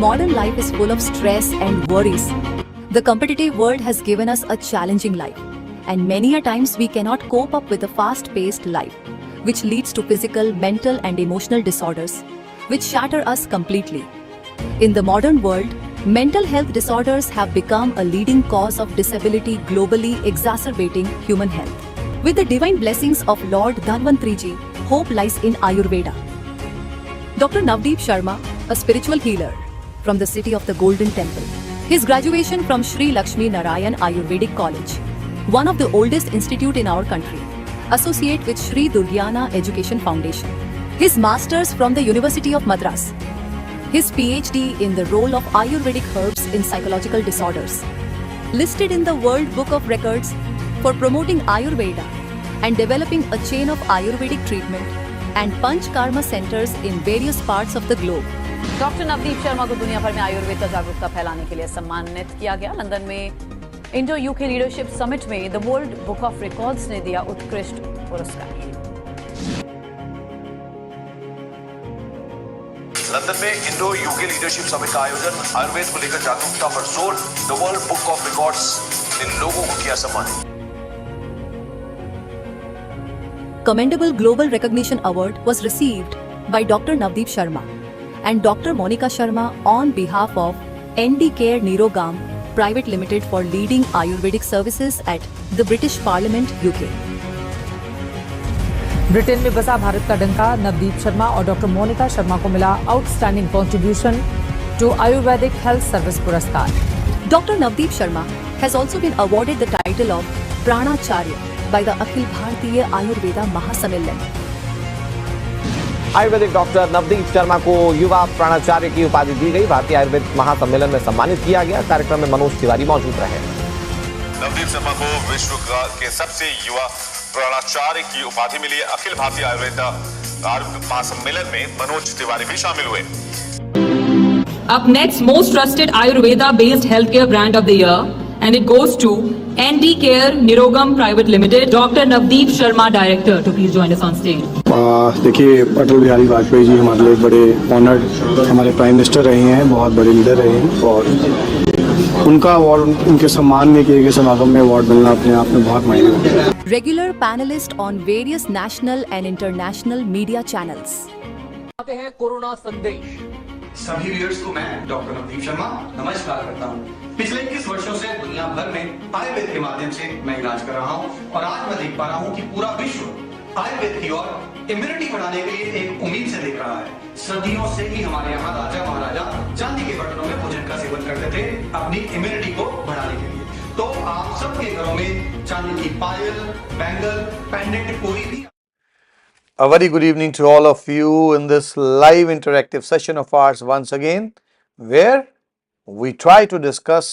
Modern life is full of stress and worries. The competitive world has given us a challenging life, and many a times we cannot cope up with a fast-paced life, which leads to physical, mental and emotional disorders, which shatter us completely. In the modern world, mental health disorders have become a leading cause of disability globally, exacerbating human health. With the divine blessings of Lord Dhanvantariji, hope lies in Ayurveda. Dr. Navdeep Sharma, a spiritual healer from the city of the Golden Temple. His graduation from Sri Lakshmi Narayan Ayurvedic College, one of the oldest institute in our country, associate with Sri Durgyana Education Foundation. His masters from the University of Madras. His PhD in the role of Ayurvedic herbs in psychological disorders. Listed in the World Book of Records for promoting Ayurveda and developing a chain of Ayurvedic treatment and Panch Karma centers in various parts of the globe. Doctor Navdeep Sharma को दुनिया भर में आयुर्वेद का जागरूकता फैलाने के लिए सम्मानित किया गया। लंदन में इंडो यूके लीडरशिप समिट में the world book of records ने दिया उत्कृष्ट पुरस्कार। लंदन में इंडो यूके लीडरशिप समिट का आयोजन, आयुर्वेद को लेकर जागरूकता पर जोर, the world book of records ने लोगों को किया सम्मानित। Commendable Global Recognition Award was received by Dr. Navdeep Sharma and Dr. Monica Sharma on behalf of ND Care Nirogam Private Limited for leading Ayurvedic services at the British Parliament, UK. Britain में बसा भारत का डंका, नवदीप शर्मा और doctor Monika Sharma को मिला outstanding contribution to ayurvedic health service पुरस्कार। Dr. Navdeep Sharma has also been awarded the title of Pranacharya by the Akhil Bharatiya Ayurveda Mahasammellan. Ayurvedic doctor Navdeep Sharma को युवा प्राणाचार्य की उपाधि दी गई। भारतीय आयुर्वेद महासम्मेलन में सम्मानित किया गया। कार्यक्रम में मनोज तिवारी मौजूद रहे। नवदीप शर्मा को विश्व के सबसे युवा प्राणाचार्य की उपाधि मिली। अखिल भारतीय आयुर्वेद महासम्मेलन में मनोज तिवारी भी शामिल हुए। Up next, most trusted Ayurveda based healthcare brand of the year, and it goes to ND Care Nirogam Private Limited. Dr. Navdeep Sharma, Director, to please join us on stage. देखिए, अटल बिहारी वाजपेयी जी हमारे लिए बड़े ऑनर्ड हमारे prime minister रहे हैं, बहुत बड़े leader रहे हैं और उनका अवार्ड, उनके सम्मान में किए गए समागम में अवार्ड मिलना अपने आप में बहुत मायने रखता है। Regular panelist on various national and international media channels. आते हैं कोरोना संदेश। सभी व्यूअर्स को मैं डॉक्टर नवदीप शर्मा नमस्कार करता हूँ। पिछले 21 वर्षों से दुनिया भर में आयुर्वेद के माध्यम से मैं इलाज कर रहा हूँ और आज मैं देख पा रहा हूँ कि पूरा विश्व आयुर्वेद की ओर इम्यूनिटी बढ़ाने के लिए एक उम्मीद से देख रहा है। सदियों से ही हमारे यहाँ राजा महाराजा चांदी के बर्तनों में भोजन का सेवन करते थे अपनी इम्यूनिटी को बढ़ाने के लिए। तो आप सबके घरों में चांदी की पायल, बैंगल, पेंडेंट कोई भी। A very good evening to all of you in this live interactive session of ours once again, where we try to discuss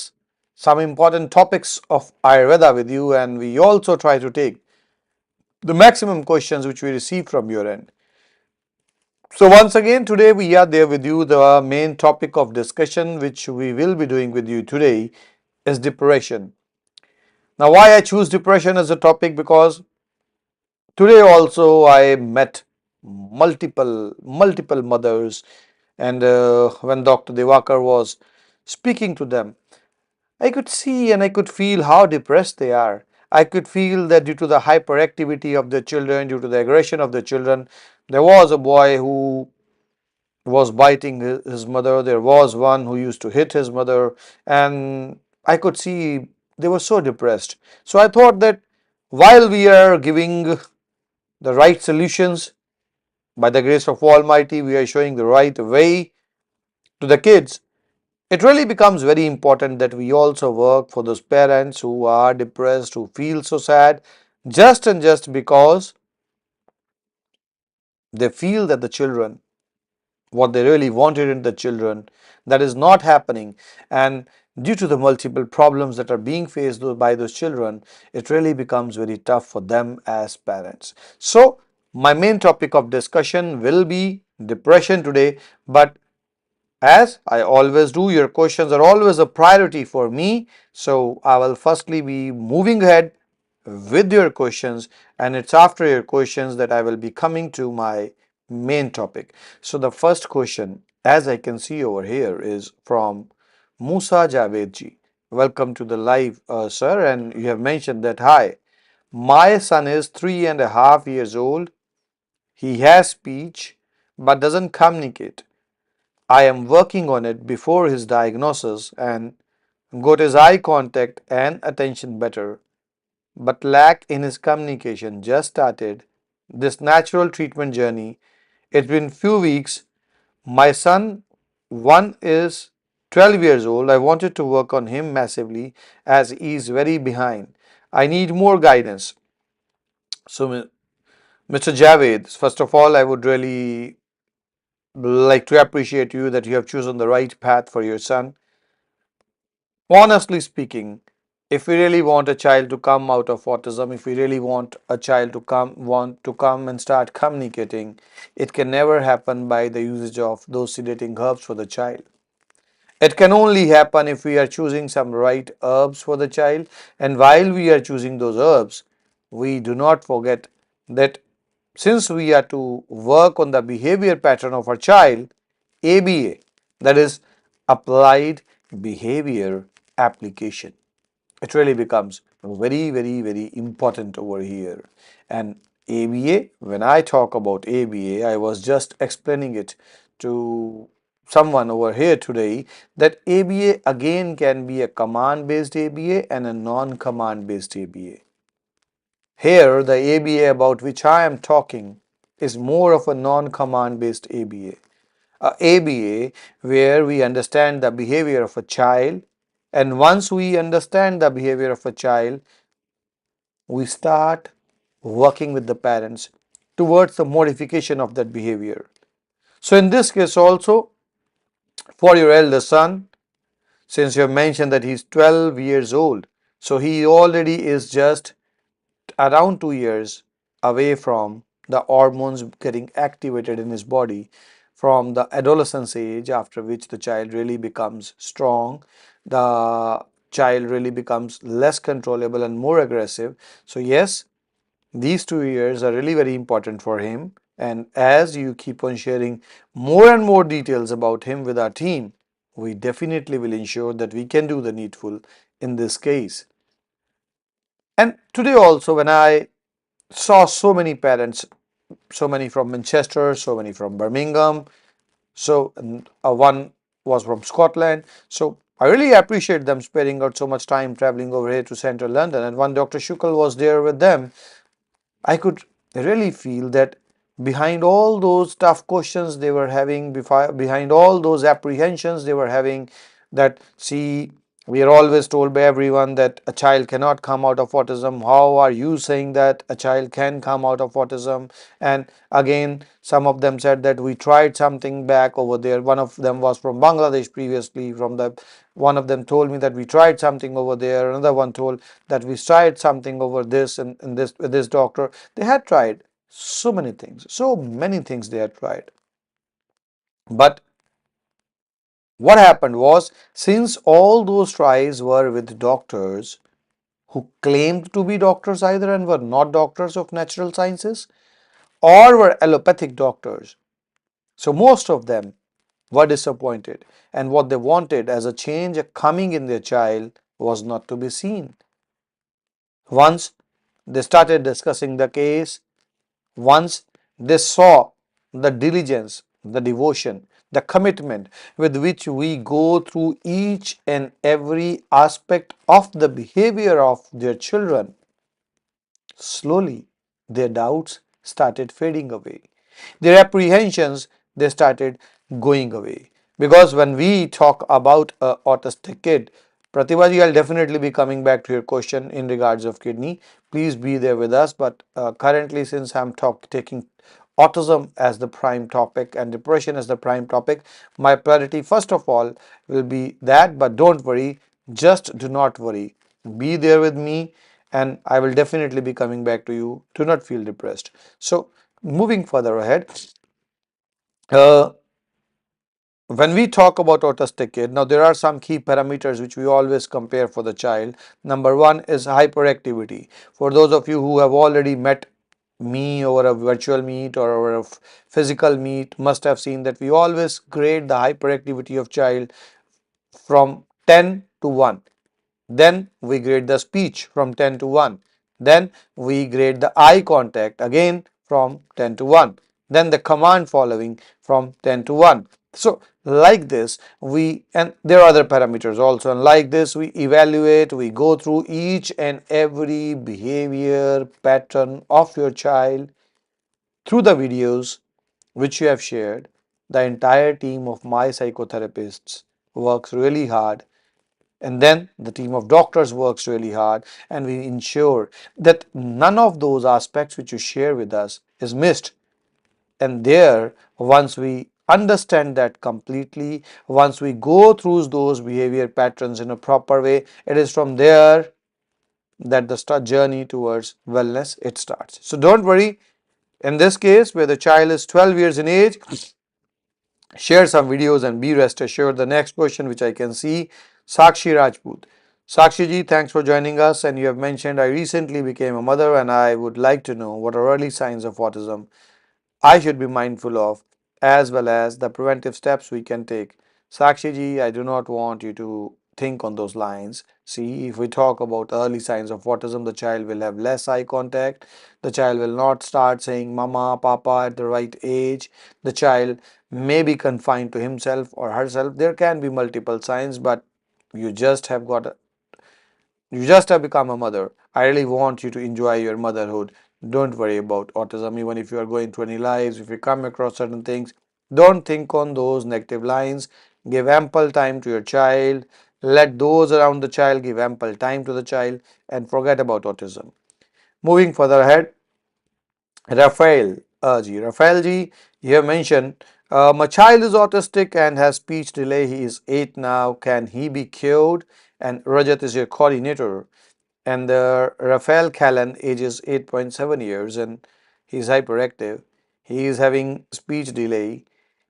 some important topics of Ayurveda with you, and we also try to take the maximum questions which we receive from your end. So once again today we are there with you. The main topic of discussion which we will be doing with you today is depression. Now why I choose depression as a topic, because today also I met multiple mothers, and when Dr. Devakar was speaking to them, I could see and I could feel how depressed they are. I could feel that due to the hyperactivity of the children, due to the aggression of the children, there was a boy who was biting his mother, there was one who used to hit his mother, and I could see they were so depressed. So I thought that while we are giving the right solutions, by the grace of Almighty, we are showing the right way to the kids, it really becomes very important that we also work for those parents who are depressed, who feel so sad, just because they feel that the children, what they really wanted in the children, that is not happening, and due to the multiple problems that are being faced by those children, it really becomes very tough for them as parents. So my main topic of discussion will be depression today, but as I always do, your questions are always a priority for me, so I will firstly be moving ahead with your questions, and it's after your questions that I will be coming to my main topic. So the first question as I can see over here, is from Musa Javed ji. Welcome to the live, sir. And you have mentioned that, hi, my son is 3.5 years old. He has speech but doesn't communicate. I am working on it before his diagnosis and got his eye contact and attention better, but lack in his communication. Just started this natural treatment journey. It's been few weeks. My son, one is 12 years old. I wanted to work on him massively as he is very behind. I need more guidance. So, Mr. Javed, first of all, I would really like to appreciate you that you have chosen the right path for your son. Honestly speaking, if we really want a child to come out of autism, if we really want a child to come and start communicating, it can never happen by the usage of those sedating herbs for the child. It can only happen if we are choosing some right herbs for the child, and while we are choosing those herbs, we do not forget that since we are to work on the behavior pattern of our child, ABA, that is applied behavior application, it really becomes very, very, very important over here. And ABA, when I talk about ABA, I was just explaining it to someone over here today that ABA again can be a command based ABA and a non command based ABA. Here, the ABA about which I am talking is more of a non command based ABA. A ABA where we understand the behavior of a child, and once we understand the behavior of a child, we start working with the parents towards the modification of that behavior. So, in this case, also for your elder son, since you have mentioned that he's 12 years old, so he already is just around 2 years away from the hormones getting activated in his body from the adolescence age, after which the child really becomes strong, the child really becomes less controllable and more aggressive. So yes, these 2 years are really very important for him, and as you keep on sharing more and more details about him with our team, we definitely will ensure that we can do the needful in this case. And today also, when I saw so many parents, so many from Manchester, so many from Birmingham, so one was from Scotland. So I really appreciate them sparing out so much time traveling over here to central London. And one Dr. Shukal was there with them. I could really feel that behind all those tough questions they were having, behind all those apprehensions they were having, that see, we are always told by everyone that a child cannot come out of autism. How are you saying that a child can come out of autism? And again, some of them said that we tried something back over there. One of them was from Bangladesh previously. One of them told me that we tried something over there. Another one told that we tried something over this and this with this doctor. They had tried so many things they had tried. But what happened was, since all those tries were with doctors who claimed to be doctors either and were not doctors of natural sciences or were allopathic doctors, so most of them were disappointed, and what they wanted as a change coming in their child was not to be seen. Once they started discussing the case, once they saw the diligence, the devotion, the commitment with which we go through each and every aspect of the behavior of their children, slowly their doubts started fading away. Their apprehensions, they started going away. Because when we talk about a autistic kid, Pratibha ji, I'll definitely be coming back to your question in regards of kidney. Please be there with us. But currently, since I'm taking autism as the prime topic and depression as the prime topic, my priority first of all will be that. But don't worry, just do not worry. Be there with me, and I will definitely be coming back to you. Do not feel depressed. So, moving further ahead, uh, when we talk about autistic kid, now there are some key parameters which we always compare for the child. Number one is hyperactivity. For those of you who have already met me over a virtual meet or over a physical meet must have seen that we always grade the hyperactivity of child from 10 to 1. Then we grade the speech from 10 to 1. Then we grade the eye contact again from 10 to 1. Then the command following from 10 to 1. So like this and there are other parameters also, and like this we evaluate, we go through each and every behavior pattern of your child through the videos which you have shared. The entire team of my psychotherapists works really hard, and then the team of doctors works really hard, and we ensure that none of those aspects which you share with us is missed. And there, once we understand that completely, once we go through those behavior patterns in a proper way, it is from there that the journey towards wellness it starts. So don't worry. In this case, where the child is 12 years in age, share some videos and be rest assured. The next question which I can see, Sakshi Rajput. Sakshi ji, thanks for joining us, and you have mentioned I recently became a mother and I would like to know what are early signs of autism I should be mindful of, as well as the preventive steps we can take. Sakshi ji, I do not want you to think on those lines. See, if we talk about early signs of autism, the child will have less eye contact, the child will not start saying mama, papa at the right age, the child may be confined to himself or herself. There can be multiple signs, but you just have become a mother. I really want you to enjoy your motherhood. Don't worry about autism. Even if you are going through any lives, if you come across certain things, don't think on those negative lines. Give ample time to your child. Let those around the child give ample time to the child, and forget about autism. Moving further ahead, Raphael ji, you have mentioned my child is autistic and has speech delay. He is 8 now. Can he be cured? And Rajat is your coordinator. And Raphael Callan, ages 8.7 years, and he's hyperactive. He is having speech delay.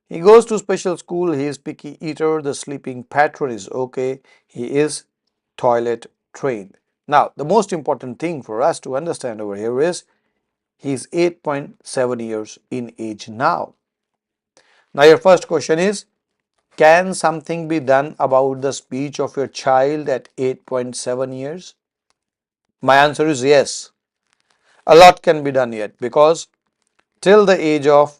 He goes to special school. He is picky eater. The sleeping pattern is okay. He is toilet trained. Now, the most important thing for us to understand over here is he is 8.7 years in age now. Now, your first question is, can something be done about the speech of your child at 8.7 years? My answer is yes. A lot can be done yet, because till the age of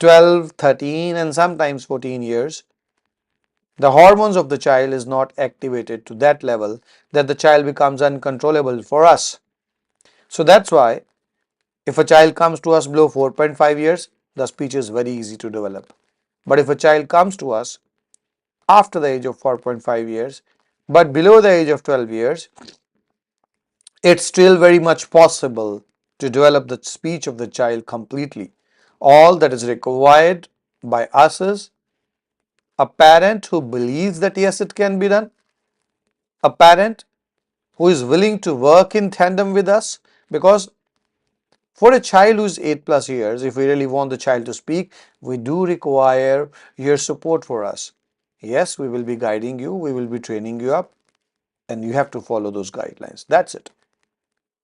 12, 13 and sometimes 14 years, the hormones of the child is not activated to that level that the child becomes uncontrollable for us. So that's why if a child comes to us below 4.5 years, the speech is very easy to develop. But if a child comes to us after the age of 4.5 years, but below the age of 12 years, it's still very much possible to develop the speech of the child completely. All that is required by us is a parent who believes that yes, it can be done, a parent who is willing to work in tandem with us, because for a child who is 8+ years, if we really want the child to speak, we do require your support for us. Yes, we will be guiding you, we will be training you up, and you have to follow those guidelines. That's it.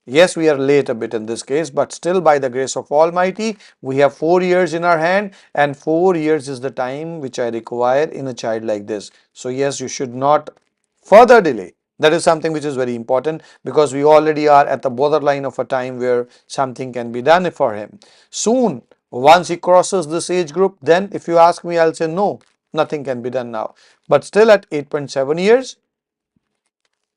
Yes, we are late a bit in this case, but still by the grace of Almighty, we have 4 years in our hand, and 4 years is the time which I require in a child like this. So yes, you should not further delay. That is something which is very important, because we already are at the borderline of a time where something can be done for him. Soon, once he crosses this age group, then if you ask me, I'll say no, nothing can be done now. But still at 8.7 years,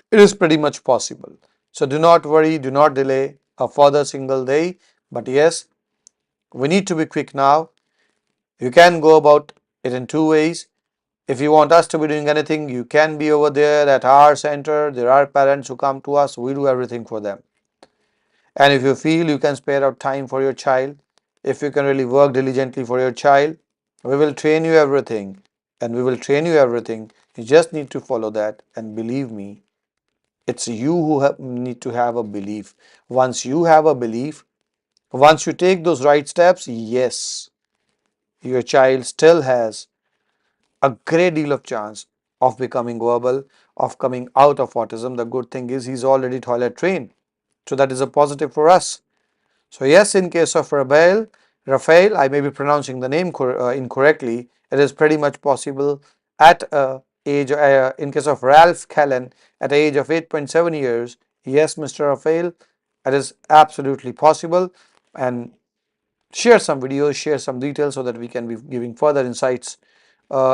it is pretty much possible. So do not worry, do not delay a further single day. But yes, we need to be quick now. You can go about it in two ways. If you want us to be doing anything, you can be over there at our center. There are parents who come to us, we do everything for them. And if you feel you can spare out time for your child, if you can really work diligently for your child, we will train you everything. And we will train you everything. You just need to follow that, and believe me, it's you who need to have a belief. Once you have a belief, once you take those right steps, yes, your child still has a great deal of chance of becoming verbal, of coming out of autism. The good thing is he's already toilet trained. So that is a positive for us. So yes, in case of Raphael, I may be pronouncing the name incorrectly. It is pretty much possible at age. In case of Ralph Callan, at the age of 8.7 years, yes, Mr. Raphael, it is absolutely possible. And share some videos, share some details so that we can be giving further insights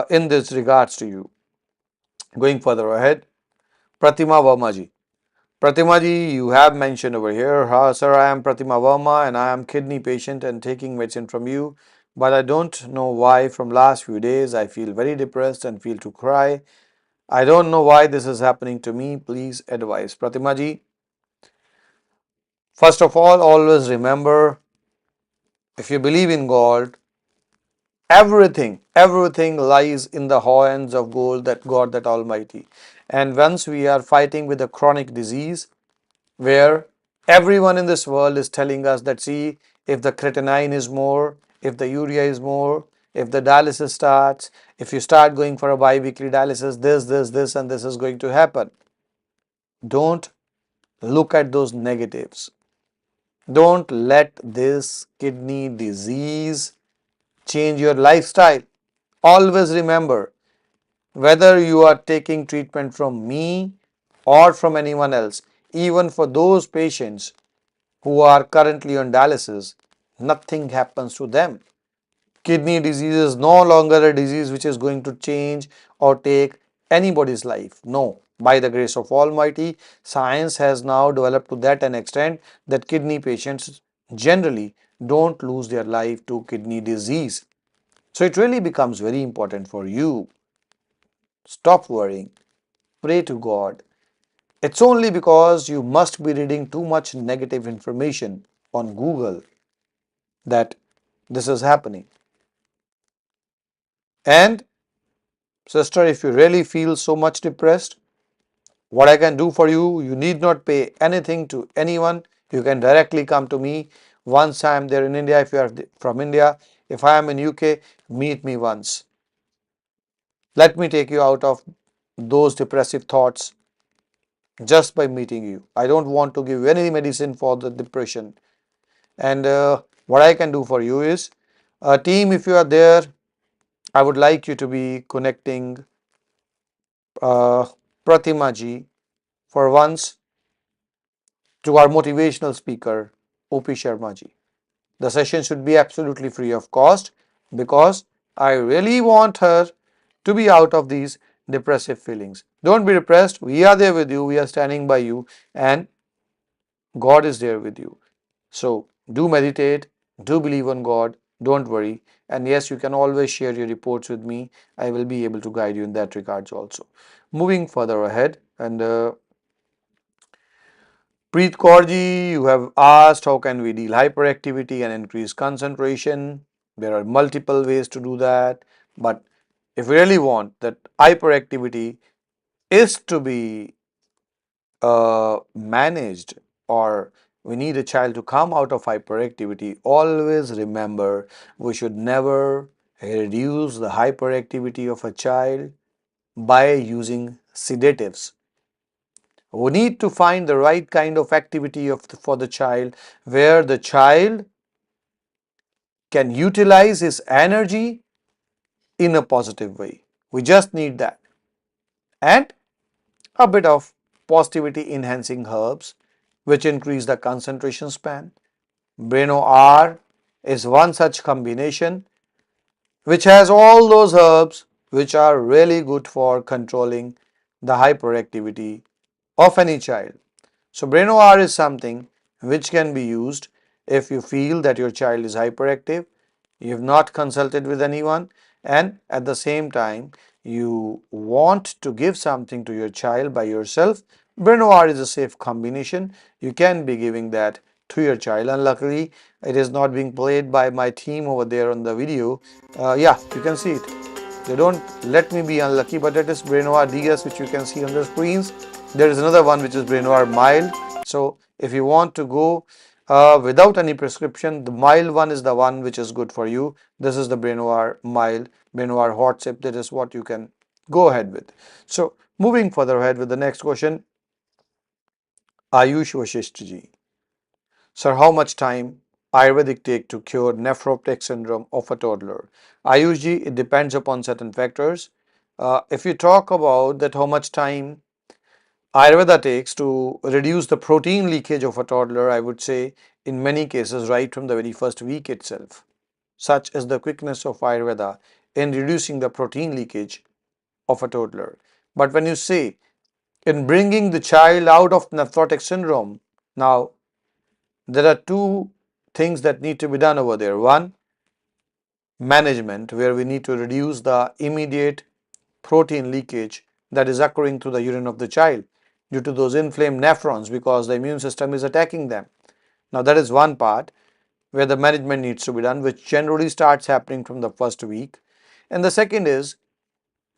in this regards to you. Going further ahead, Pratima Verma ji. Pratima ji, you have mentioned over here, sir, I am Pratima Verma and I am kidney patient and taking medicine from you, but I don't know why from last few days I feel very depressed and feel to cry. I don't know why this is happening to me. Please advise. Pratima ji, first of all, always remember, if you believe in God, everything lies in the hands of God that Almighty. And once we are fighting with a chronic disease, where everyone in this world is telling us that, see, if the creatinine is more, if the urea is more, if the dialysis starts, if you start going for a bi-weekly dialysis, this and this is going to happen. Don't look at those negatives. Don't let this kidney disease change your lifestyle. Always remember, whether you are taking treatment from me or from anyone else, even for those patients who are currently on dialysis, nothing happens to them. Kidney disease is no longer a disease which is going to change or take anybody's life. No, by the grace of Almighty, science has now developed to that an extent that kidney patients generally don't lose their life to kidney disease. So it really becomes very important for you. Stop worrying. Pray to God. It's only because you must be reading too much negative information on Google that this is happening. And sister, if you really feel so much depressed, what I can do for you, you need not pay anything to anyone. You can directly come to me once I am there in India. If you are from India, if I am in UK, meet me once. Let me take you out of those depressive thoughts just by meeting you. I don't want to give you any medicine for the depression. And what I can do for you is, team, if you are there, I would like you to be connecting Pratima ji for once to our motivational speaker, OP Sharma ji. The session should be absolutely free of cost because I really want her to be out of these depressive feelings. Don't be depressed. We are there with you. We are standing by you and God is there with you. So do meditate, do believe on God, don't worry. And yes, you can always share your reports with me. I will be able to guide you in that regards also. Moving further ahead, and Preet Kaurji, you have asked how can we deal hyperactivity and increase concentration. There are multiple ways to do that, but if we really want that hyperactivity is to be managed, or we need a child to come out of hyperactivity, always remember we should never reduce the hyperactivity of a child by using sedatives. We need to find the right kind of activity for the child where the child can utilize his energy in a positive way. We just need that. And a bit of positivity enhancing herbs which increase the concentration span. Breno R is one such combination which has all those herbs which are really good for controlling the hyperactivity of any child. So Breno R is something which can be used if you feel that your child is hyperactive, you have not consulted with anyone, and at the same time you want to give something to your child by yourself. Breno R is a safe combination. You can be giving that to your child. Unluckily, it is not being played by my team over there on the video. Yeah, you can see it. They don't let me be unlucky, but that is Brenoir DS, which you can see on the screens. There is another one which is Brenoir mild. So if you want to go without any prescription, the mild one is the one which is good for you. This is the Brenoir mild, Brenoir hot sip. That is what you can go ahead with. So moving further ahead with the next question, Ayush Vashisht ji. Sir, how much time Ayurvedic take to cure nephroptic syndrome of a toddler? Ayushi, it depends upon certain factors. If you talk about that how much time Ayurveda takes to reduce the protein leakage of a toddler, I would say in many cases right from the very first week itself. Such is the quickness of Ayurveda in reducing the protein leakage of a toddler. But when you say in bringing the child out of nephrotic syndrome, now there are two things that need to be done over there. One, management, where we need to reduce the immediate protein leakage that is occurring through the urine of the child due to those inflamed nephrons because the immune system is attacking them. Now that is one part where the management needs to be done, which generally starts happening from the first week. And the second is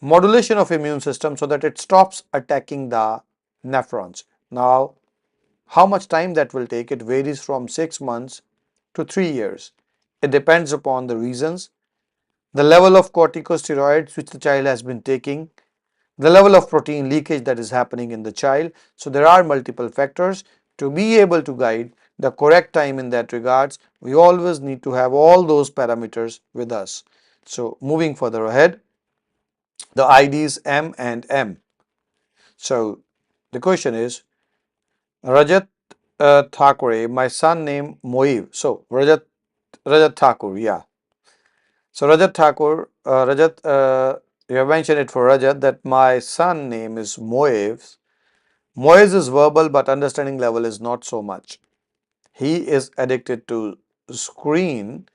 modulation of immune system so that it stops attacking the nephrons. Now, how much time that will take? It varies from 6 months to 3 years. It depends upon the reasons, the level of corticosteroids which the child has been taking, the level of protein leakage that is happening in the child. So there are multiple factors. To be able to guide the correct time in that regards, we always need to have all those parameters with us. So moving further ahead, the IDs M and M. So the question is, Rajat Thakore, my son named Moiv. So Rajat Thakur, yeah. So Rajat Thakur, you have mentioned it for Rajat that my son name is Moiv. Moiz is verbal but understanding level is not so much. He is addicted to screen.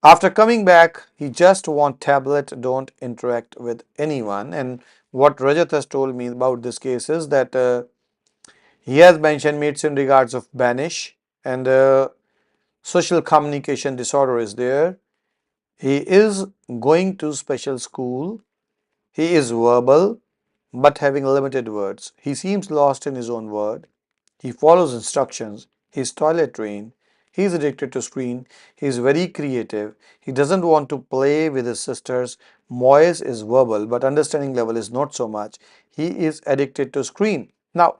After coming back, he just want tablet, don't interact with anyone. And what Rajat has told me about this case is that he has mentioned me it's in regards of banish and social communication disorder is there. He is going to special school. He is verbal but having limited words. He seems lost in his own word. He follows instructions. He's toilet trained. He's addicted to screen. He's very creative. He doesn't want to play with his sisters. Moyes is verbal, but understanding level is not so much. He is addicted to screen. Now,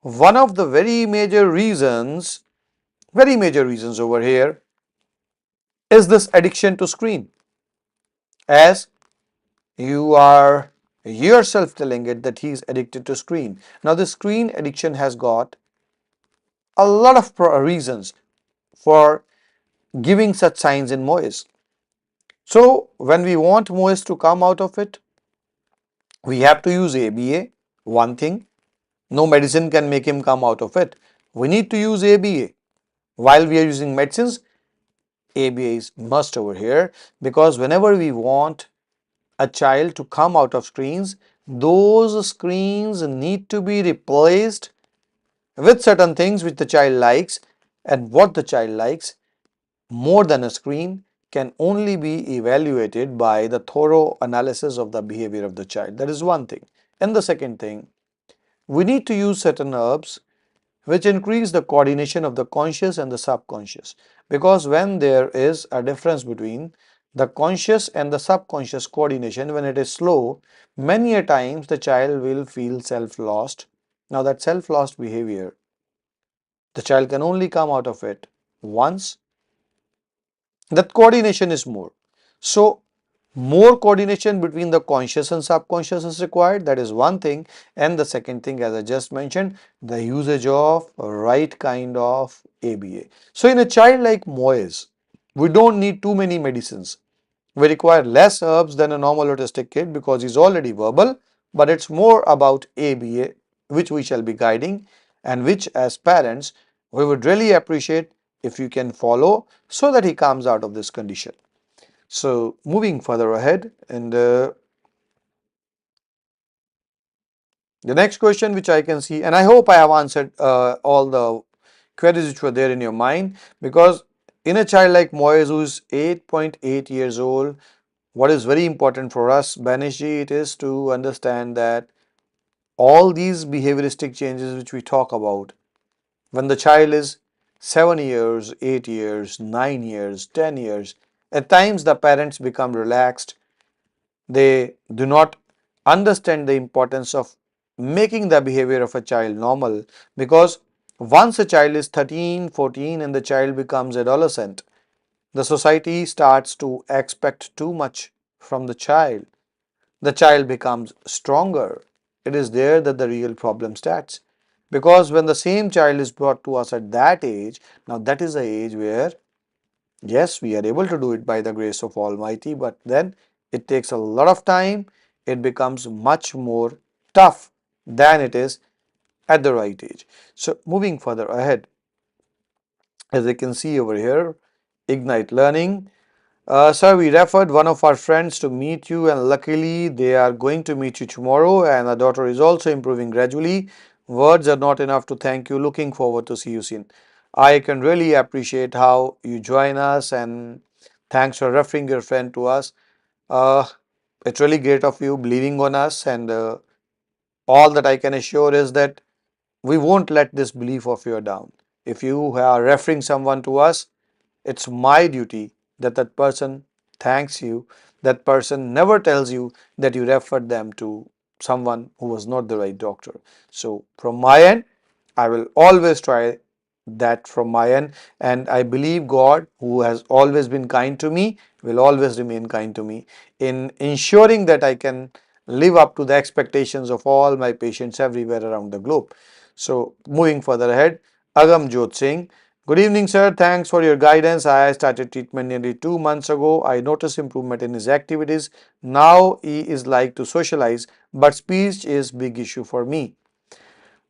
one of the very major reasons over here is this addiction to screen. As you are yourself telling it that he is addicted to screen. Now, the screen addiction has got a lot of reasons for giving such signs in Moyes. So, when we want Moyes to come out of it, we have to use ABA. One thing, no medicine can make him come out of it. We need to use ABA. While we are using medicines, ABA is must over here because whenever we want a child to come out of screens, those screens need to be replaced with certain things which the child likes, and what the child likes more than a screen can only be evaluated by the thorough analysis of the behavior of the child. That is one thing. And the second thing, we need to use certain herbs which increase the coordination of the conscious and the subconscious, because when there is a difference between the conscious and the subconscious coordination, when it is slow, many a times the child will feel self-lost. Now that self-lost behavior, the child can only come out of it once that coordination is more. So more coordination between the conscious and subconscious is required. That is one thing. And the second thing, as I just mentioned, the usage of right kind of ABA. So in a child like Moyes, we don't need too many medicines. We require less herbs than a normal autistic kid because he's already verbal, but it's more about ABA, which we shall be guiding and which as parents we would really appreciate if you can follow so that he comes out of this condition. So moving further ahead, and the next question which I can see, and I hope I have answered all the queries which were there in your mind, because in a child like Moyes who is 8.8 years old, what is very important for us, Banishji, it is to understand that all these behavioristic changes which we talk about, when the child is 7 years, 8 years, 9 years, 10 years, at times the parents become relaxed. They do not understand the importance of making the behavior of a child normal, because Once a child is 13, 14 and the child becomes adolescent, the society starts to expect too much from the child. The child becomes stronger. It is there that the real problem starts. Because when the same child is brought to us at that age, now that is the age where, yes, we are able to do it by the grace of Almighty, but then it takes a lot of time. It becomes much more tough than it is at the right age. So, moving further ahead, as you can see over here, Ignite Learning. Sir, we referred one of our friends to meet you, and luckily they are going to meet you tomorrow. And our daughter is also improving gradually. Words are not enough to thank you. Looking forward to see you soon. I can really appreciate how you join us, and thanks for referring your friend to us. Uh, it's really great of you believing on us, and all that I can assure is that we won't let this belief of yours down. If you are referring someone to us, it's my duty that that person thanks you. That person never tells you that you referred them to someone who was not the right doctor. So, from my end, I will always try that from my end, and I believe God, who has always been kind to me, will always remain kind to me in ensuring that I can live up to the expectations of all my patients everywhere around the globe. So, moving further ahead, Agam Jot Singh. Good evening, sir. Thanks for your guidance. I started treatment nearly 2 months ago. I noticed improvement in his activities. Now he is like to socialize, but speech is big issue for me.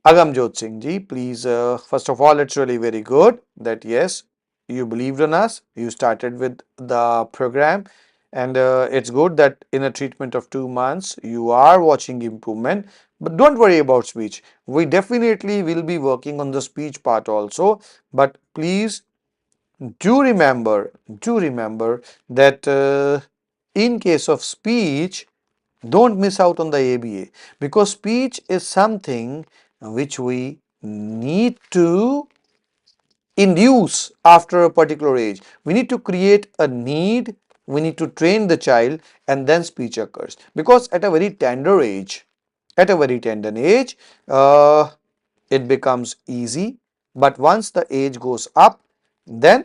Agamjot Singh ji, please, first of all, it's really very good that yes, you believed in us, you started with the program, and it's good that in a treatment of 2 months, you are watching improvement. But don't worry about speech. We definitely will be working on the speech part also. But please do remember that in case of speech, don't miss out on the ABA, because speech is something which we need to induce after a particular age. We need to create a need, we need to train the child, and then speech occurs. Because at a very tender age, uh, it becomes easy, but once the age goes up, then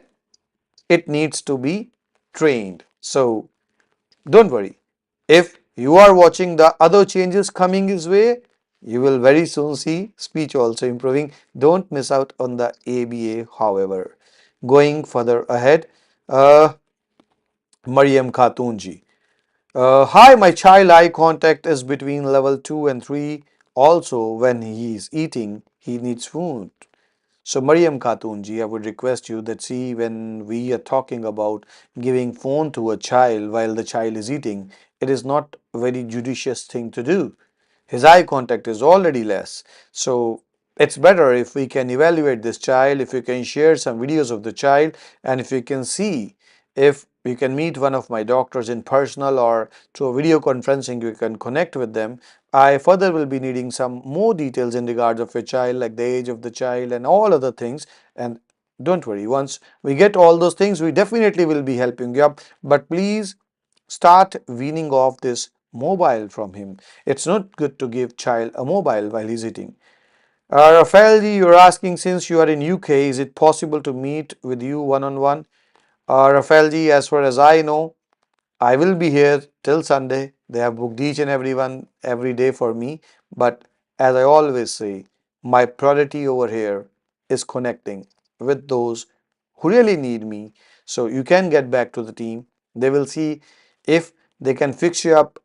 it needs to be trained. So don't worry. If you are watching the other changes coming his way, you will very soon see speech also improving. Don't miss out on the ABA, however. Going further ahead, Mariam Khatun ji. Hi, my child eye contact is between level 2 and 3. Also, when he is eating, he needs food. So Mariam Khatun ji, I would request you that see, when we are talking about giving phone to a child while the child is eating, it is not a very judicious thing to do. His eye contact is already less. So it's better if we can evaluate this child, if you can share some videos of the child, and if you can see, if you can meet one of my doctors in personal or through a video conferencing, you can connect with them. I further will be needing some more details in regards of your child, like the age of the child and all other things. And don't worry, once we get all those things, we definitely will be helping you up. But please start weaning off this mobile from him. It's not good to give child a mobile while he's eating. Rafael ji, you're asking, since you are in UK, is it possible to meet with you one on one? Rafael ji, as far as I know, I will be here till Sunday. They have booked each and everyone every day for me. But as I always say, my priority over here is connecting with those who really need me. So you can get back to the team. They will see if they can fix you up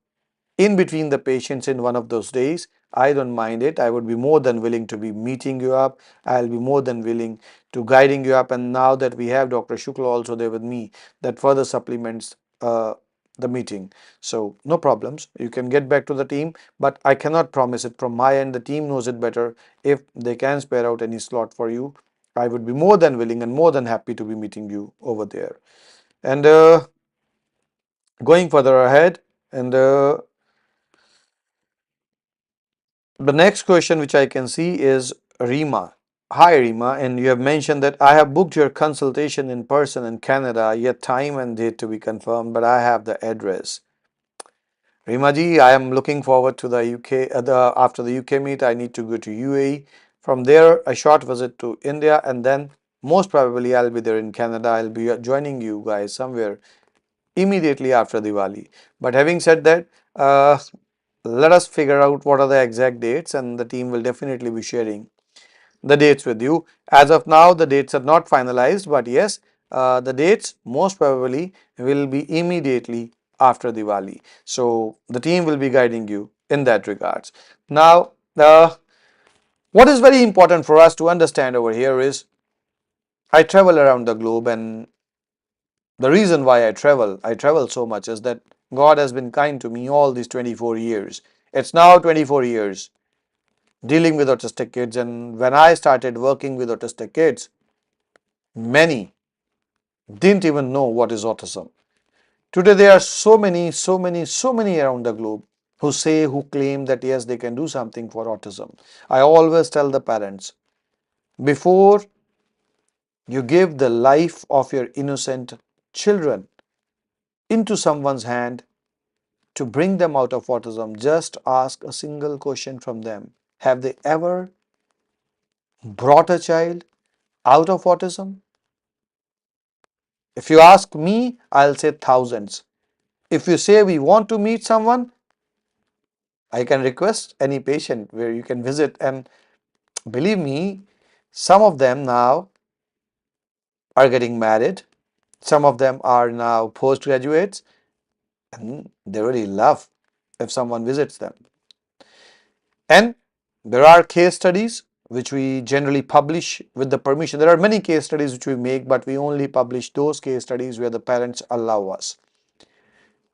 in between the patients in one of those days. I don't mind it. I would be more than willing to be meeting you up. I'll be more than willing to guiding you up. And now that we have Dr. Shukla also there with me, that further supplements the meeting. So no problems. You can get back to the team, but I cannot promise it from my end. The team knows it better. If they can spare out any slot for you, I would be more than willing and more than happy to be meeting you over there. And going further ahead, and the next question which I can see is Rima. Hi Rima, and you have mentioned that I have booked your consultation in person in Canada, yet time and date to be confirmed, but I have the address. Rima ji, I am looking forward to the UK. After the UK meet, I need to go to UAE From there, a short visit to India, and then most probably I'll be there in Canada. I'll be joining you guys somewhere immediately after Diwali. But having said that, let us figure out what are the exact dates, and the team will definitely be sharing the dates with you. As of now, the dates are not finalized, but yes, the dates most probably will be immediately after Diwali. So the team will be guiding you in that regards. Now, what is very important for us to understand over here is I travel around the globe, and the reason why I travel so much is that God has been kind to me all these 24 years. It's now 24 years dealing with autistic kids, and when I started working with autistic kids, many didn't even know what is autism. Today there are so many around the globe who claim that yes, they can do something for autism. I always tell the parents, before you give the life of your innocent children into someone's hand to bring them out of autism, just ask a single question from them. Have they ever brought a child out of autism? If you ask me, I'll say thousands. If you say we want to meet someone, I can request any patient where you can visit, and believe me, some of them now are getting married, some of them are now postgraduates, and they really love if someone visits them. And there are case studies which we generally publish with the permission. There are many case studies which we make, but we only publish those case studies where the parents allow us.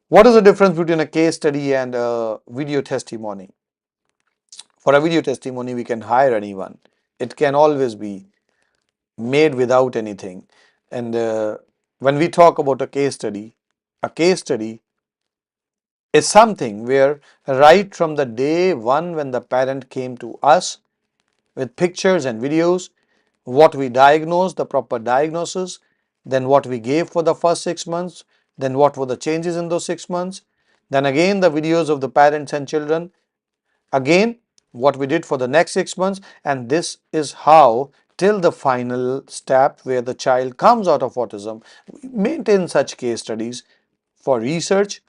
What is the difference between a case study and a video testimony? For a video testimony, we can hire anyone. It can always be made without anything. And when we talk about a case study is something where right from the day one when the parent came to us with pictures and videos, what we diagnosed, the proper diagnosis, then what we gave for the first 6 months, then what were the changes in those 6 months, then again the videos of the parents and children, again what we did for the next 6 months, and this is how till the final step where the child comes out of autism. We maintain such case studies for research,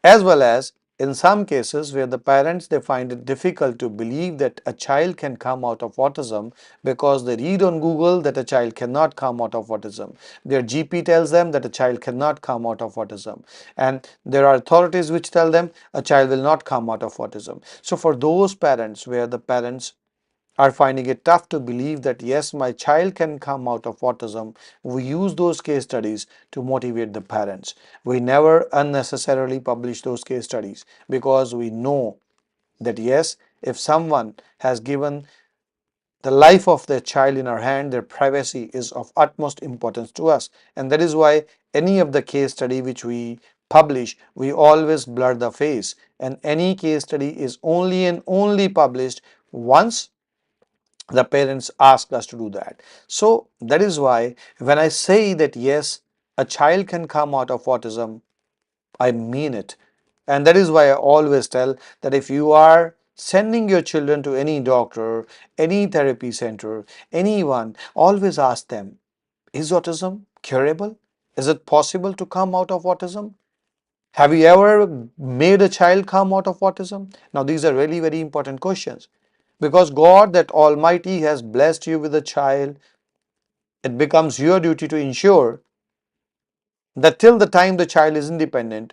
as well as in some cases where the parents they find it difficult to believe that a child can come out of autism because they read on Google that a child cannot come out of autism. Their GP tells them that a child cannot come out of autism, and there are authorities which tell them a child will not come out of autism. So for those parents where the parents are finding it tough to believe that yes, my child can come out of autism, we use those case studies to motivate the parents. We never unnecessarily publish those case studies because we know that yes, if someone has given the life of their child in our hand, their privacy is of utmost importance to us. And that is why any of the case study which we publish, we always blur the face, and any case study is only and only published once the parents ask us to do that. So that is why when I say that yes, a child can come out of autism, I mean it. And that is why I always tell that if you are sending your children to any doctor, any therapy center, anyone, always ask them, is autism curable? Is it possible to come out of autism? Have you ever made a child come out of autism? Now, these are really very important questions because God, that Almighty, has blessed you with a child. It becomes your duty to ensure that till the time the child is independent,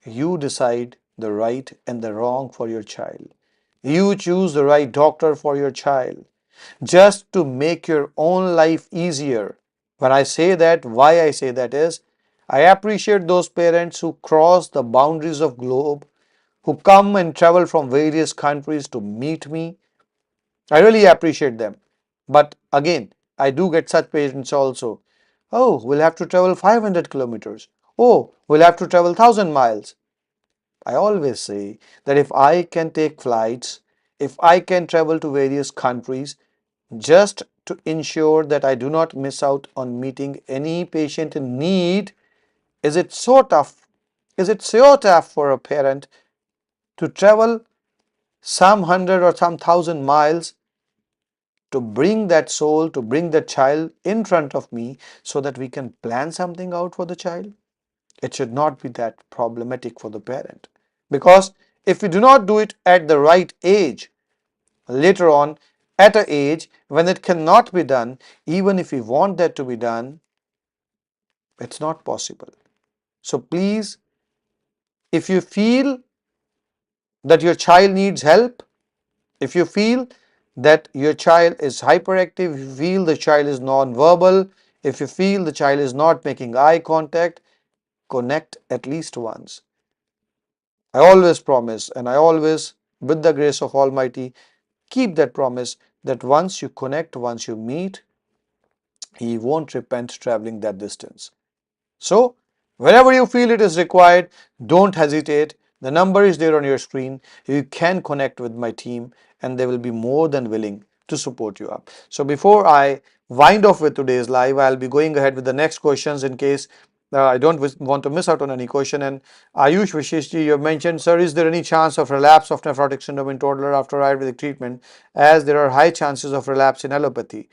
you decide the right and the wrong for your child. You choose the right doctor for your child just to make your own life easier. When I say that, why I say that is, I appreciate those parents who cross the boundaries of globe, who come and travel from various countries to meet me. I really appreciate them. But again, I do get such parents also. Oh, we'll have to travel 500 kilometers. Oh, we'll have to travel 1,000 miles. I always say that if I can take flights, if I can travel to various countries just to ensure that I do not miss out on meeting any patient in need, is it so tough? Is it so tough for a parent to travel some hundred or some thousand miles to bring that soul, to bring that child in front of me so that we can plan something out for the child. It should not be that problematic for the parent. Because if we do not do it at the right age, later on, at an age when it cannot be done, even if we want that to be done, it's not possible. So please, if you feel that your child needs help, if you feel that your child is hyperactive, if you feel the child is non-verbal, if you feel the child is not making eye contact, connect at least once. I always promise, and I always, with the grace of Almighty, keep that promise that once you connect, once you meet, he won't repent traveling that distance. So, wherever you feel it is required, don't hesitate. The number is there on your screen. You can connect with my team and they will be more than willing to support you up. So, before I wind off with today's live, I'll be going ahead with the next questions in case I don't want to miss out on any question. And Ayush Vishishji, you have mentioned, sir, is there any chance of relapse of nephrotic syndrome in toddler after Ayurvedic treatment, as there are high chances of relapse in allopathy?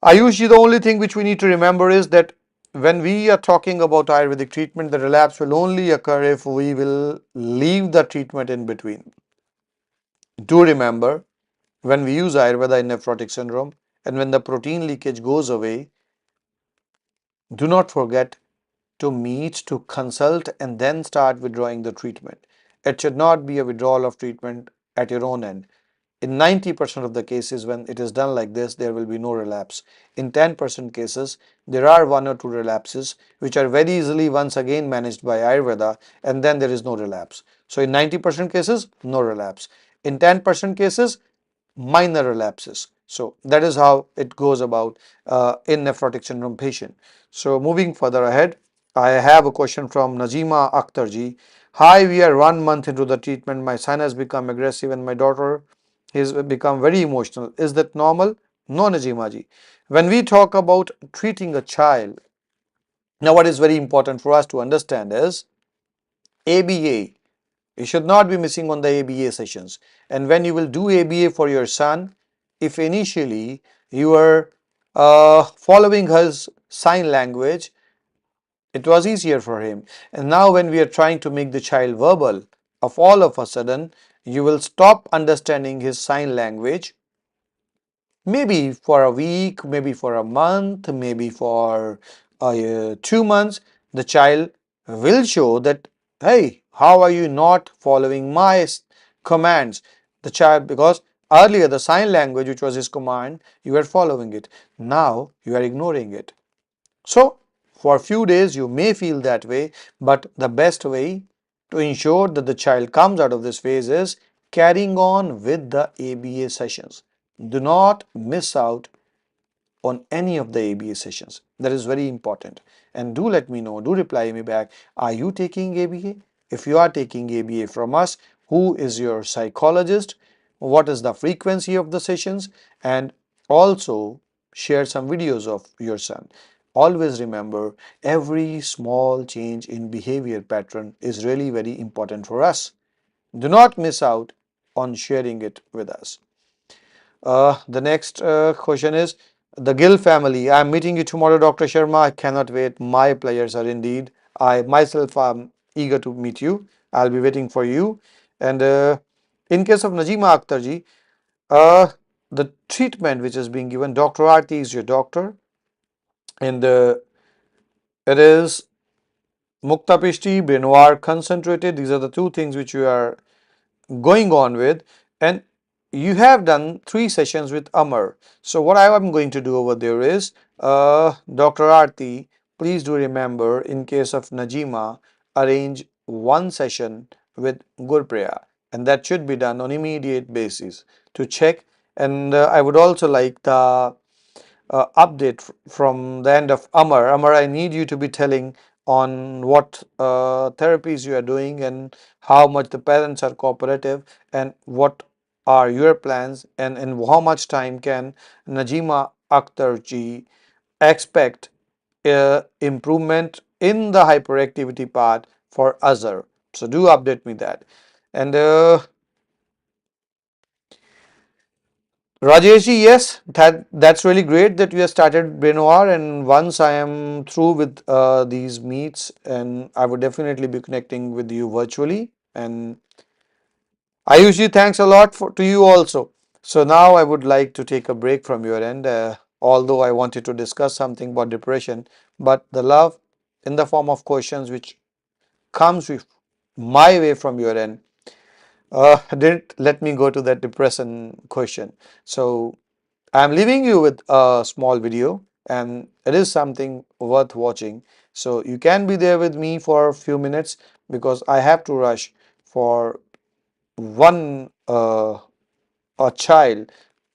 Ayush, the only thing which we need to remember is that when we are talking about Ayurvedic treatment, the relapse will only occur if we will leave the treatment in between. Do remember, when we use Ayurveda in nephrotic syndrome and when the protein leakage goes away, do not forget to meet, to consult, and then start withdrawing the treatment. It should not be a withdrawal of treatment at your own end. In 90% of the cases, when it is done like this, there will be no relapse. In 10% cases, there are one or two relapses which are very easily once again managed by Ayurveda, and then there is no relapse. So in 90% cases, no relapse. In 10% cases, minor relapses. So that is how it goes about in nephrotic syndrome patient. So moving further ahead, I have a question from Najima Akhtarji. Hi, we are 1 month into the treatment. My son has become aggressive and my daughter has become very emotional. Is that normal? No, Najima ji. When we talk about treating a child, now what is very important for us to understand is ABA. You should not be missing on the ABA sessions. And when you will do ABA for your son, if initially you are following his sign language, it was easier for him. And now when we are trying to make the child verbal, of all of a sudden, you will stop understanding his sign language, maybe for a week, maybe for a month, maybe for 2 months. The child will show that, hey, how are you not following my commands? The child, because earlier the sign language, which was his command, you were following it. Now you are ignoring it. So for a few days you may feel that way, but the best way to ensure that the child comes out of this phase is carrying on with the ABA sessions. Do not miss out on any of the ABA sessions. That is very important. And do let me know, do reply me back. Are you taking ABA? If you are taking ABA from us, who is your psychologist? What is the frequency of the sessions? And also share some videos of your son. Always remember, every small change in behavior pattern is really very important for us. Do not miss out on sharing it with us. The next question is the Gill family. I am meeting you tomorrow, Dr. Sharma. I cannot wait. My pleasures are indeed. I myself am eager to meet you. I'll be waiting for you. And in case of Najima Akhtar ji, the treatment which is being given, Dr. Aarti is your doctor, and it is Mukta Pishti, Brenoir concentrated. These are the two things which you are going on with, and you have done 3 sessions with Amar. So what I am going to do over there is, Dr. Aarti, please do remember, in case of Najima, arrange 1 session with Gurpriya, and that should be done on immediate basis to check. And I would also like the update from the end of Amar. Amar, I need you to be telling on what therapies you are doing and how much the parents are cooperative and what are your plans, and in how much time can Najima Akhtar ji expect improvement in the hyperactivity part for Azhar. So do update me that. And Rajesh, yes, that's really great that we have started Brainoir, and once I am through with these meets, and I would definitely be connecting with you virtually. And I usually thanks a lot to you also. So now I would like to take a break from your end, although I wanted to discuss something about depression, but the love in the form of questions which comes with my way from your end didn't let me go to that depression question. So I'm leaving you with a small video, and it is something worth watching. So you can be there with me for a few minutes because I have to rush for one a child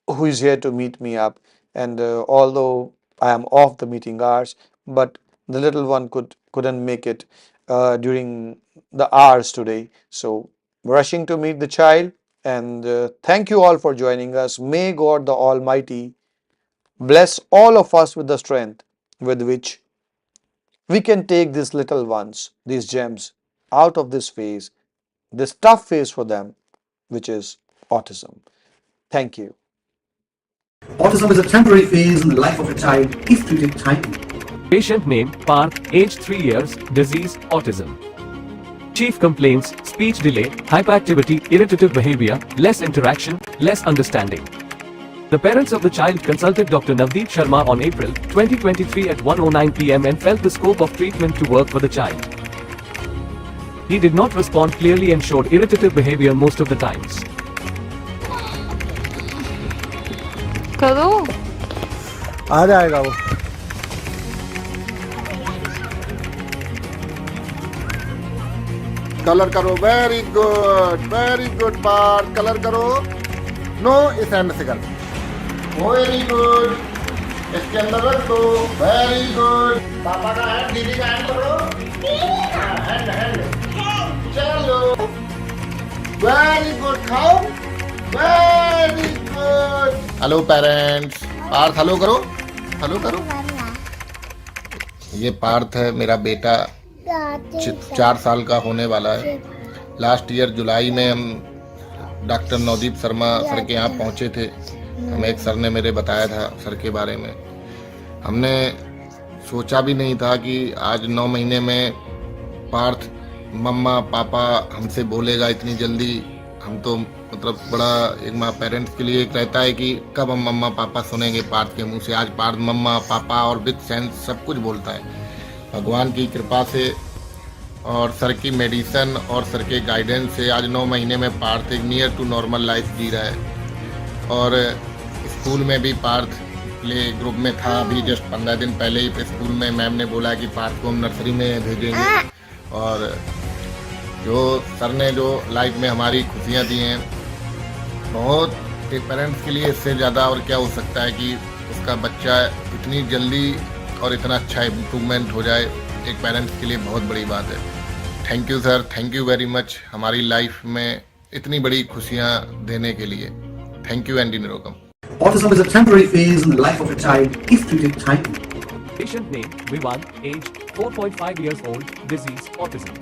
who is here to meet me up. And although I am off the meeting hours, but the little one couldn't make it during the hours today. So rushing to meet the child. And thank you all for joining us. May God the Almighty bless all of us with the strength with which we can take these little ones, these gems, out of this phase, this tough phase for them, which is autism. Thank you. Autism is a temporary phase in the life of a child if treated timely. Patient name Parth, age 3 years, disease autism. Chief complaints: speech delay, hyperactivity, irritative behavior, less interaction, less understanding. The parents of the child consulted Dr. Navdeep Sharma on April 2023 at 1:09 p.m. and felt the scope of treatment to work for the child. He did not respond clearly and showed irritative behavior most of the times. करो आ जाएगा वो. Colour करो. Very good part. Colour करो. No इस hand से कर. Very good. इसके अंदर रख दो. Very good. पापा का हैंड, दीदी का हैंड पकड़ो. हैंड. चलो. Very good. खाओ. Very good. Hello parents. Parth hello करो. हेलो करो. ये पार्थ है, मेरा बेटा, 4 साल का होने वाला है. लास्ट ईयर जुलाई में हम डॉक्टर नवदीप शर्मा सर के यहाँ पहुँचे थे. हमें एक सर ने मेरे बताया था सर के बारे में. हमने सोचा भी नहीं था कि आज 9 महीने में पार्थ मम्मा पापा हमसे बोलेगा इतनी जल्दी. हम तो मतलब बड़ा एक माँ पेरेंट्स के लिए एक रहता है कि कब हम मम्मा पापा सुनेंगे पार्थ के मुंह से. आज पार्थ मम्मा पापा और विद सेंस सब कुछ बोलता है. भगवान की कृपा से और सर की मेडिसिन और सर के गाइडेंस से आज 9 महीने में पार्थ एक नियर टू नॉर्मल लाइफ जी रहा है. और स्कूल में भी पार्थ प्ले ग्रुप में था. अभी जस्ट 15 दिन पहले ही स्कूल में मैम ने बोला कि पार्थ को हम नर्सरी में भेजेंगे. और जो सर ने जो लाइफ में हमारी खुशियाँ दी हैं, बहुत एक पेरेंट्स के लिए इससे ज़्यादा और क्या हो सकता है कि उसका बच्चा इतनी जल्दी और इतना अच्छा इम्प्रूवमेंट हो जाए. एक पेरेंट्स के लिए बहुत बड़ी बात है. Thank you sir. Thank you very much हमारी लाइफ में इतनी बड़ी खुशियाँ देने के लिए. Thank you Andy Nirogam. Autism is a temporary phase in the life of a child if treated timely. Patient name Vivan, age 4.5 years old, disease autism.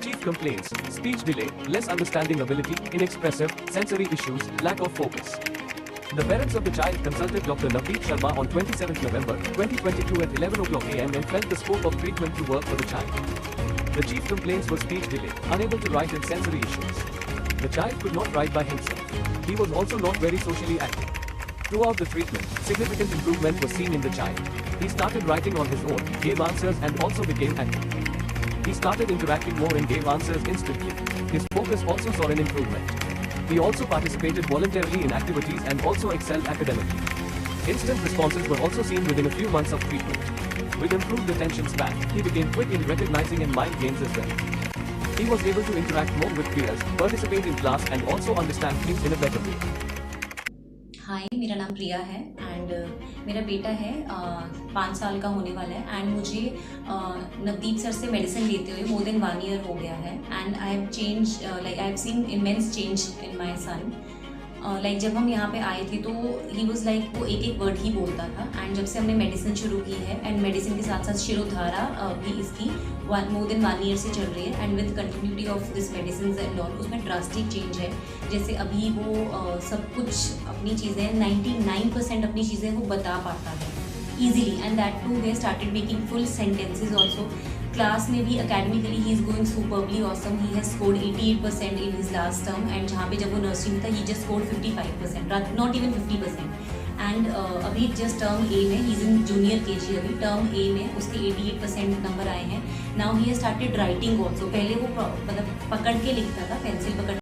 Chief complaints: speech delay, less understanding ability, inexpressive, sensory issues, lack of focus. The parents of the child consulted Dr. Navdeep Sharma on 27th November 2022 at 11:00 a.m. and felt the scope of treatment to work for the child. The chief complaints were speech delay, unable to write, and sensory issues. The child could not write by himself. He was also not very socially active. Throughout the treatment, significant improvement was seen in the child. He started writing on his own, gave answers, and also became active. He started interacting more and gave answers instantly. His focus also saw an improvement. He also participated voluntarily in activities and also excelled academically. Instant responses were also seen within a few months of treatment. With improved attention span, he became quick in recognizing and mind games as well. He was able to interact more with peers, participate in class, and also understand things in a better way. हाय, मेरा नाम प्रिया है and मेरा बेटा है 5 साल का होने वाला है. एंड मुझे नवदीप सर से मेडिसिन लेते हुए मोर देन 1 ईयर हो गया है. And I have change, like I have seen immense change in my son. Like जब हम यहाँ पे आए थे तो ही वॉज लाइक वो एक एक वर्ड ही बोलता था। एंड जब से हमने मेडिसिन शुरू की है एंड मेडिसिन के साथ साथ शिरोधारा भी इसकी मोर देन 1 ईयर से चल रही है and with continuity of this medicine and all उसमें ड्रास्टिक चेंज है। जैसे अभी वो सब कुछ अपनी चीज़ें 99% अपनी चीज़ें वो बता पाता है easily and that too they started making full sentences also. Class में भी academically he is going superbly awesome. He has scored 88% in his last term and जहाँ पे जब वो नर्सिंग था he just scored 55%, not even 50%। And अभी just term A में he is in junior KG, अभी टर्म ए में उसके 88% नंबर आए हैं। Now he has started writing also. पहले वो मतलब पकड़ के लिखता था, पेंसिल पकड़